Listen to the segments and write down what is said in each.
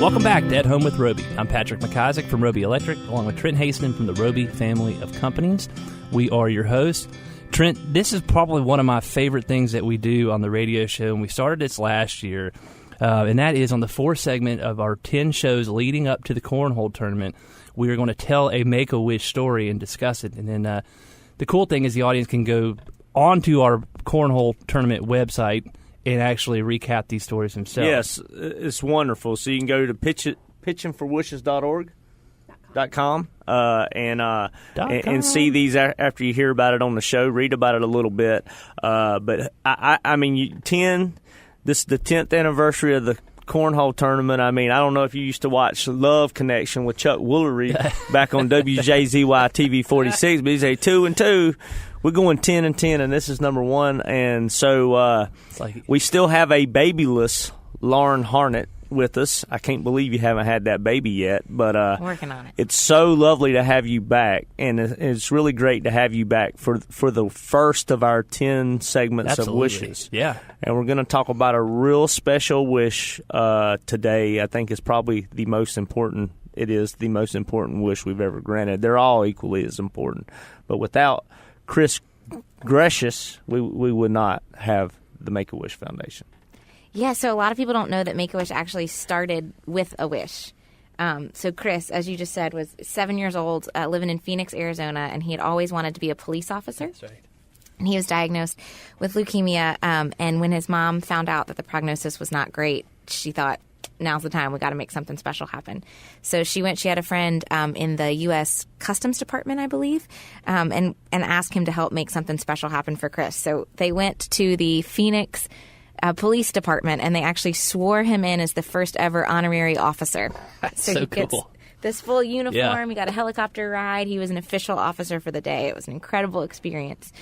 Welcome back to At Home with Roby. I'm Patrick McIsaac from Roby Electric, along with Trent Hasteman from the Roby family of companies. We are your hosts. Trent, this is probably one of my favorite things that we do on the radio show, and we started this last year, and that is on the fourth segment of our 10 shows leading up to the Cornhole tournament. We are going to tell a Make-A-Wish story and discuss it, and then the cool thing is the audience can go onto our Cornhole tournament website and actually recap these stories themselves. Yes, it's wonderful. So you can go to pitchingforwishes.com and see these after you hear about it on the show. Read about it a little bit. But I mean, this is the 10th anniversary of the Cornhole tournament. I mean, I don't know if you used to watch Love Connection with Chuck Woolery back on WJZY TV 46, but he's a 2 and 2. We're going 10 and 10, and this is number 1. And so we still have a babyless Lauren Harnett with us. I can't believe you haven't had that baby yet, but working on it. It's so lovely to have you back, and it's really great to have you back for the first of our 10 segments of wishes. Yeah, and we're going to talk about a real special wish today. I think it's probably the most important. It is the most important wish we've ever granted. They're all equally as important, but without Chris Grecius, we would not have the Make-A-Wish Foundation. Yeah, so a lot of people don't know that Make-A-Wish actually started with a wish. So Chris, as you just said, was 7 years old, living in Phoenix, Arizona, and he had always wanted to be a police officer. That's right. And he was diagnosed with leukemia, and when his mom found out that the prognosis was not great, she thought, now's the time. We got to make something special happen. So she had a friend in the U.S. Customs Department, I believe, and asked him to help make something special happen for Chris. So they went to the Phoenix Police Department, and they actually swore him in as the first ever honorary officer. So he cool. gets this full uniform. Yeah. He got a helicopter ride. He was an official officer for the day. It was an incredible experience.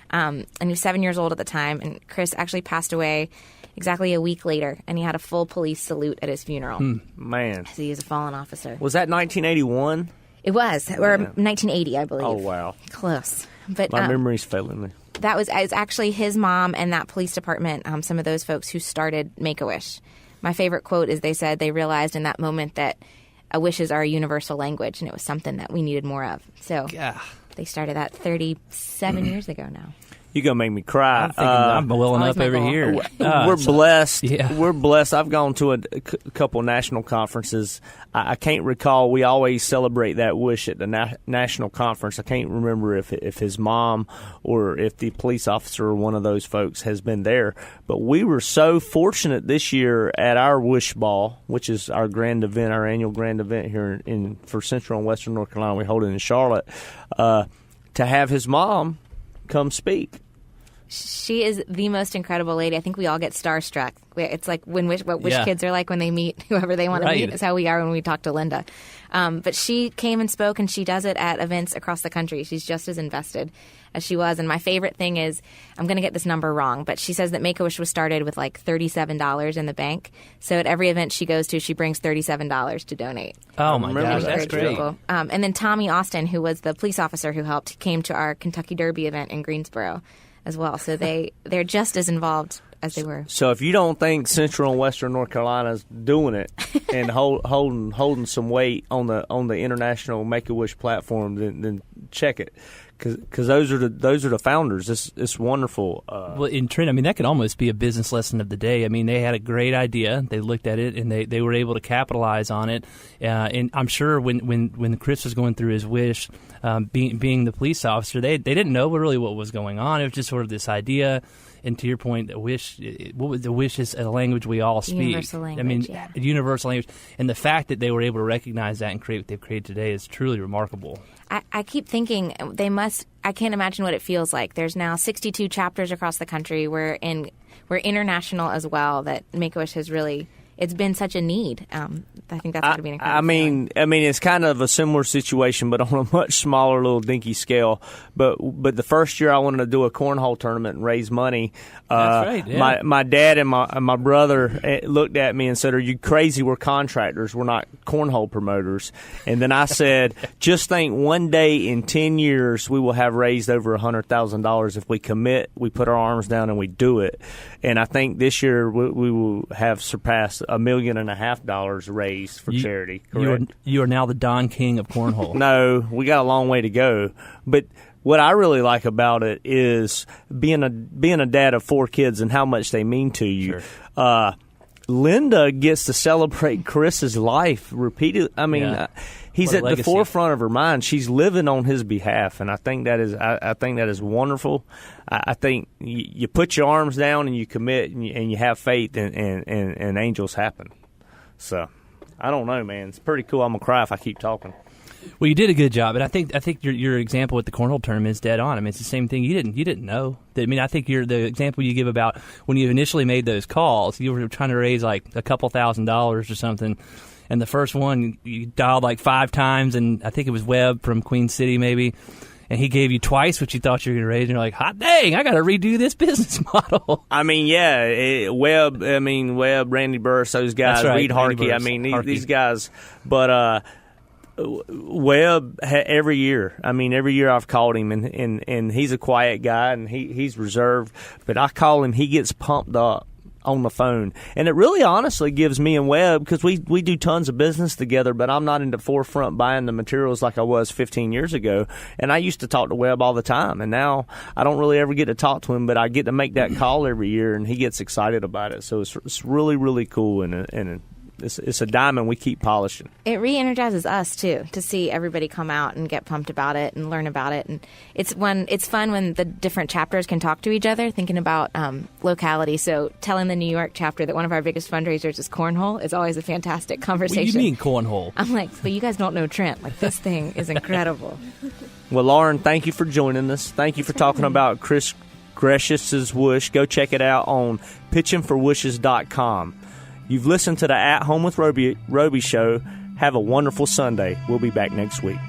And he was 7 years old at the time, and Chris actually passed away exactly a week later, and he had a full police salute at his funeral. Man. So he was a fallen officer. Was that 1981? It was, or 1980, I believe. Oh, wow. Close. But My memory's failing me. that was actually his mom and that police department, some of those folks who started Make-A-Wish. My favorite quote is they said they realized in that moment that wishes are a universal language, and it was something that we needed more of. So they started that 37 years ago now. You're going to make me cry. I'm thinking I'm welling up over goal. here. We're blessed. Yeah. We're blessed. I've gone to a couple national conferences. I can't recall. We always celebrate that wish at the national conference. I can't remember if his mom or if the police officer or one of those folks has been there. But we were so fortunate this year at our Wish Ball, which is our grand event, our annual grand event here for Central and Western North Carolina. We hold it in Charlotte, to have his mom come speak. She is the most incredible lady. I think we all get starstruck. It's like what Wish kids are like when they meet whoever they want to meet is how we are when we talk to Linda. But she came and spoke, and she does it at events across the country. She's just as invested as she was. And my favorite thing is, I'm going to get this number wrong, but she says that Make-A-Wish was started with like $37 in the bank. So at every event she goes to, she brings $37 to donate. Oh, my gosh, that's great. And then Tommy Austin, who was the police officer who helped, came to our Kentucky Derby event in Greensboro as well. So they're just as involved as they were. So if you don't think Central and Western North Carolina's doing it and holding some weight on the international Make-A-Wish platform, then check it, because those are the founders. It's wonderful. Well, in Trent, I mean, that could almost be a business lesson of the day. I mean, they had a great idea. They looked at it, and they were able to capitalize on it. And I'm sure when Chris was going through his wish, being the police officer, they didn't know really what was going on. It was just sort of this idea. And to your point, the wish is a language we all speak. Universal language, a universal language. And the fact that they were able to recognize that and create what they've created today is truly remarkable. I keep thinking I can't imagine what it feels like. There's now 62 chapters across the country. We're international as well, that Make-A-Wish has really, it's been such a need. I think that's got to be an incredible feeling. I mean, it's kind of a similar situation, but on a much smaller, little dinky scale. But the first year I wanted to do a cornhole tournament and raise money. That's right. Yeah. My dad and my brother looked at me and said, "Are you crazy? We're contractors. We're not cornhole promoters." And then I said, "Just think, one day in 10 years we will have raised over $100,000 if we commit, we put our arms down, and we do it." And I think this year we will have surpassed $1.5 million raised for charity. Correct? You are now the Don King of Cornhole. No, we got a long way to go. But what I really like about it is being a dad of 4 kids and how much they mean to you. Sure. Linda gets to celebrate Chris's life repeatedly. I mean, he's at the forefront of her mind. She's living on his behalf, and I think that is wonderful. I think you put your arms down and you commit and you have faith, and angels happen. So I don't know, man. It's pretty cool. I'm gonna cry if I keep talking. Well, you did a good job, and I think your example with the cornhole tournament is dead on. I mean, it's the same thing. You didn't know. I mean, I think the example you give about when you initially made those calls, you were trying to raise like a couple $1,000s or something, and the first one you dialed like 5 times, and I think it was Webb from Queen City maybe, and he gave you twice what you thought you were going to raise, and you're like, hot dang, I got to redo this business model. I mean, Webb, Randy Burris, those guys, right, Reed Harkey. I mean, these guys, but. Webb, every year I've called him, and he's a quiet guy, and he's reserved, but I call him, he gets pumped up on the phone, and it really honestly gives me and Webb, because we do tons of business together, but I'm not in the forefront buying the materials like I was 15 years ago, and I used to talk to Webb all the time, and now I don't really ever get to talk to him, but I get to make that call every year, and he gets excited about it, so it's really, really cool, and it's a diamond we keep polishing. It re-energizes us, too, to see everybody come out and get pumped about it and learn about it. And it's fun when the different chapters can talk to each other, thinking about locality. So telling the New York chapter that one of our biggest fundraisers is Cornhole is always a fantastic conversation. What do you mean, Cornhole? I'm like, but you guys don't know Trent. Like, this thing is incredible. Well, Lauren, thank you for joining us. Thank you for talking about Chris Gresh's Whoosh. Go check it out on pitchingforwhooshes.com. You've listened to the At Home with Roby show. Have a wonderful Sunday. We'll be back next week.